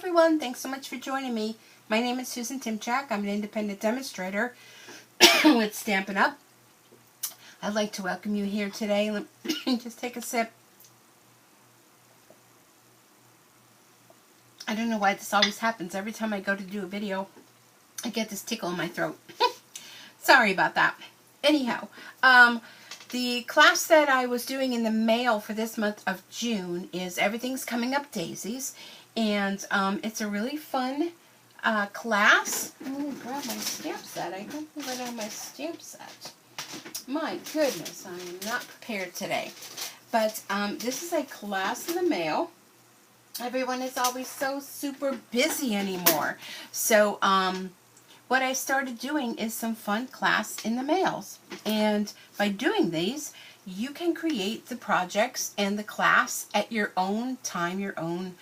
everyone, thanks so much for joining me. My name is Susan Timchak. I'm an independent demonstrator with Stampin' Up. I'd like to welcome you here today. Let me just take a sip. I don't know why this always happens. Every time I go to do a video, I get this tickle in my throat. Sorry about that. Anyhow, the class that I was doing in the mail for this month of June is Everything's Coming Up Daisies. And it's a really fun class. I'm going to grab my stamp set. I don't think I have my stamp set. My goodness, I am not prepared today. But this is a class in the mail. Everyone is always so super busy anymore. So what I started doing is some fun class in the mails. And by doing these, you can create the projects and the class at your own time, your own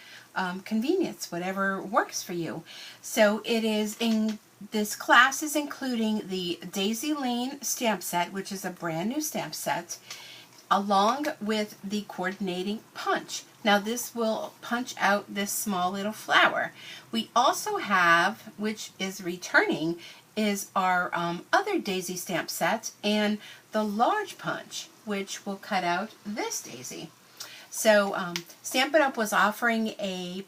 convenience, whatever works for you. So this class is including the Daisy Lane stamp set, which is a brand new stamp set, along with the coordinating punch. Now this will punch out this small little flower. We also have, which is returning, is our other Daisy stamp set and the large punch, which will cut out this daisy. So Stampin' Up! Was offering a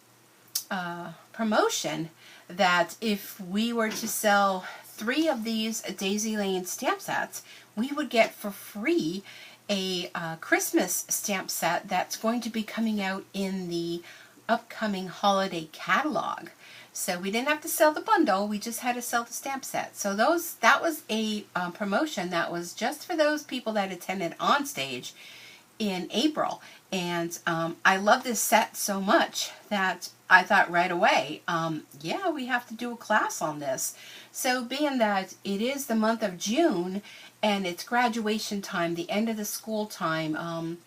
promotion that if we were to sell 3 of these Daisy Lane stamp sets, we would get for free a Christmas stamp set that's going to be coming out in the upcoming holiday catalog. So we didn't have to sell the bundle, we just had to sell the stamp set. So that was a promotion that was just for those people that attended on stage in April. And I love this set so much that I thought right away, yeah, we have to do a class on this. So being that it is the month of June and it's graduation time, the end of the school time,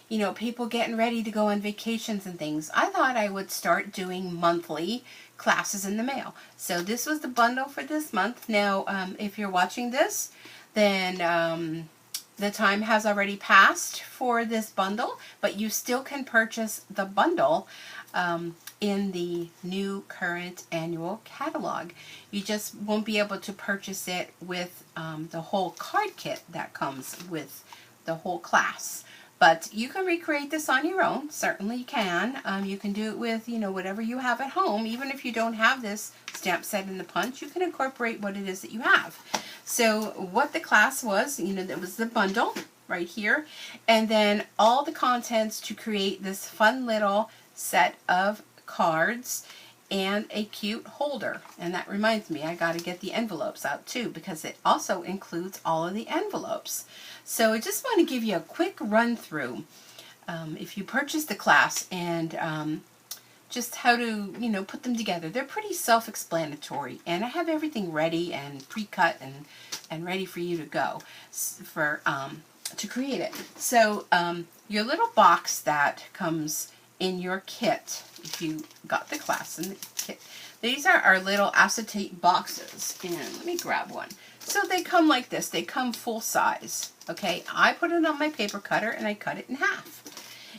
you know, people getting ready to go on vacations and things, I thought I would start doing monthly classes in the mail. So this was the bundle for this month. Now, if you're watching this, then the time has already passed for this bundle, but you still can purchase the bundle in the new current annual catalog. You just won't be able to purchase it with the whole card kit that comes with the whole class. But you can recreate this on your own. Certainly you can. You can do it with, you know, whatever you have at home. Even if you don't have this stamp set in the punch, you can incorporate what it is that you have. So what the class was, you know, that was the bundle right here. And then all the contents to create this fun little set of cards and a cute holder. And that reminds me, I got to get the envelopes out too, because it also includes all of the envelopes. So I just want to give you a quick run through if you purchase the class and just how to, you know, put them together. They're pretty self-explanatory, and I have everything ready and pre-cut and ready for you to go to create it. So your little box that comes in your kit, if you got the class in the kit, these are our little acetate boxes, and let me grab one. So they come like this. They come full size. Okay, I put it on my paper cutter and I cut it in half,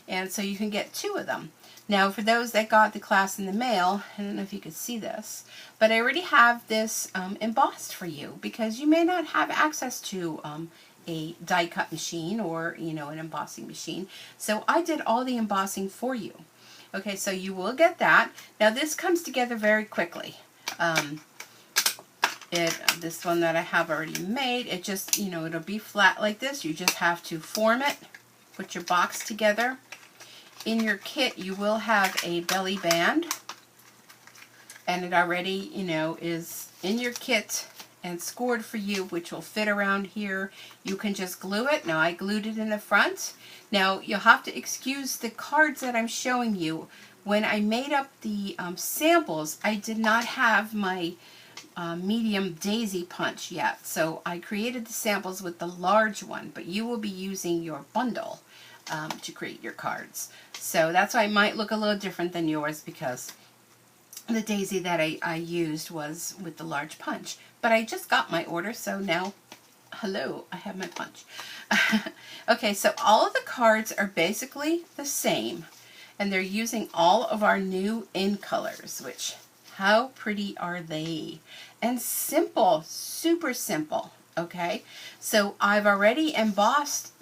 and so you can get 2 of them. Now for those that got the class in the mail, I don't know if you could see this, but I already have this embossed for you, because you may not have access to a die cut machine or, you know, an embossing machine. So I did all the embossing for you. Okay, so you will get that. Now this comes together very quickly. This one that I have already made, it just, you know, it'll be flat like this. You just have to form it, put your box together. In your kit, you will have a belly band, and it already, you know, is in your kit and scored for you, which will fit around here. You can just glue it. Now I glued it in the front. Now you'll have to excuse the cards that I'm showing you. When I made up the samples, I did not have my medium daisy punch yet, so I created the samples with the large one, but you will be using your bundle to create your cards. So that's why it might look a little different than yours, because the daisy that I used was with the large punch. But I just got my order, so now, hello, I have my punch. Okay, so all of the cards are basically the same. And they're using all of our new in colors, which, how pretty are they? And simple, super simple, okay? So I've already embossed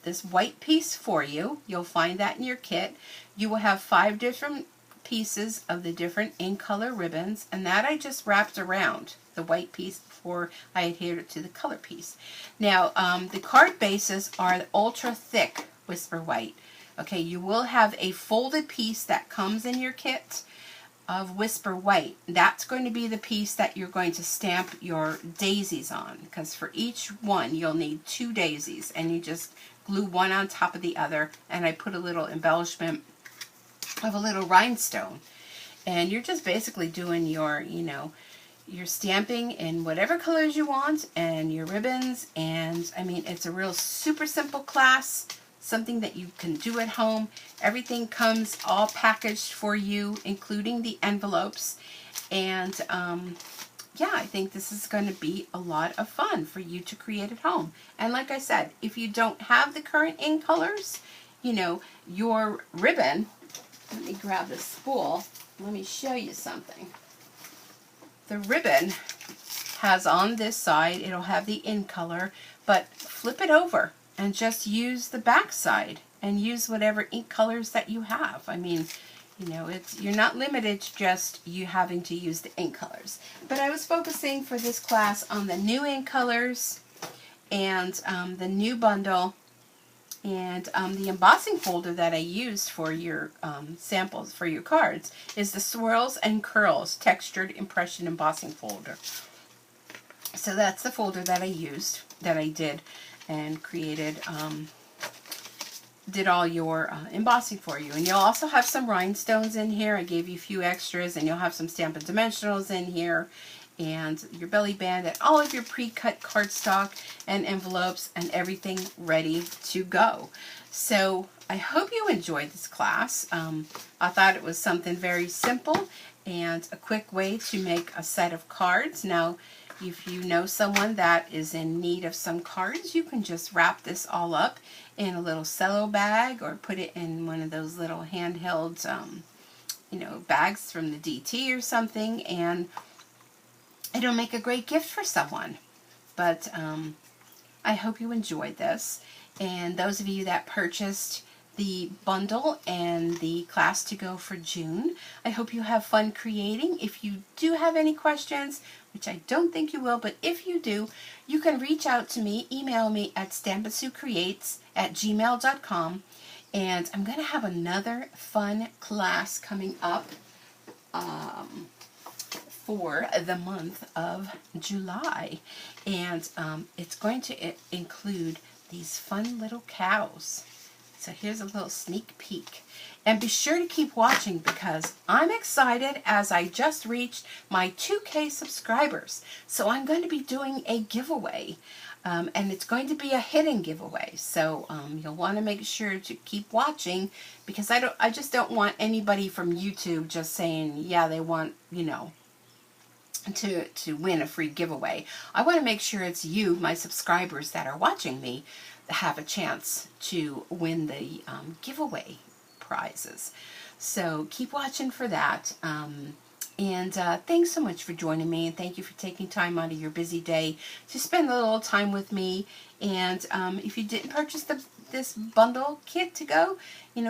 this white piece for you. You'll find that in your kit. You will have 5 different pieces of the different in color ribbons, and that I just wrapped around the white piece before I adhered it to the color piece. Now, the card bases are the ultra thick Whisper White. Okay, you will have a folded piece that comes in your kit of Whisper White. That's going to be the piece that you're going to stamp your daisies on, because for each one you'll need 2 daisies, and you just glue one on top of the other, and I put a little embellishment of a little rhinestone. And you're just basically doing your, your stamping in whatever colors you want, and your ribbons. And I mean, it's a real super simple class, something that you can do at home. Everything comes all packaged for you, including the envelopes. And yeah, I think this is going to be a lot of fun for you to create at home. And like I said, if you don't have the current in colors, your ribbon, let me grab the spool, let me show you something. The ribbon has on this side, it'll have the in color, but flip it over and just use the back side and use whatever ink colors that you have. I mean, you're not limited to just you having to use the ink colors. But I was focusing for this class on the new ink colors and the new bundle, and the embossing folder that I used for your samples for your cards is the Swirls and Curls Textured Impression Embossing folder. So that's the folder that I used, that I did and created, did all your embossing for you. And you'll also have some rhinestones in here. I gave you a few extras, and you'll have some Stampin' Dimensionals in here, and your belly band, and all of your pre-cut cardstock and envelopes and everything ready to go. So I hope you enjoyed this class. I thought it was something very simple and a quick way to make a set of cards. Now, if you know someone that is in need of some cards, you can just wrap this all up in a little cello bag, or put it in one of those little handheld, bags from the DT or something, and it'll make a great gift for someone. But I hope you enjoyed this. And those of you that purchased the bundle and the class to go for June, I hope you have fun creating. If you do have any questions, which I don't think you will, but if you do, you can reach out to me, email me at stampandsuecreates@gmail.com. And I'm going to have another fun class coming up for the month of July, and it's going to include these fun little cows. So here's a little sneak peek, and be sure to keep watching, because I'm excited as I just reached my 2K subscribers. So I'm going to be doing a giveaway, and it's going to be a hidden giveaway. So you'll want to make sure to keep watching, because I just don't want anybody from YouTube just saying, yeah, they want, to win a free giveaway. I want to make sure it's you, my subscribers that are watching me, that have a chance to win the giveaway prizes. So keep watching for that. And thanks so much for joining me, and thank you for taking time out of your busy day to spend a little time with me. And if you didn't purchase this bundle kit to go,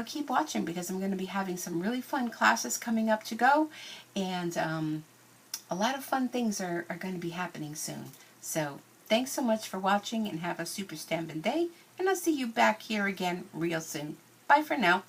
keep watching, because I'm going to be having some really fun classes coming up to go, and a lot of fun things are going to be happening soon. So thanks so much for watching, and have a super stampin' day, and I'll see you back here again real soon. Bye for now.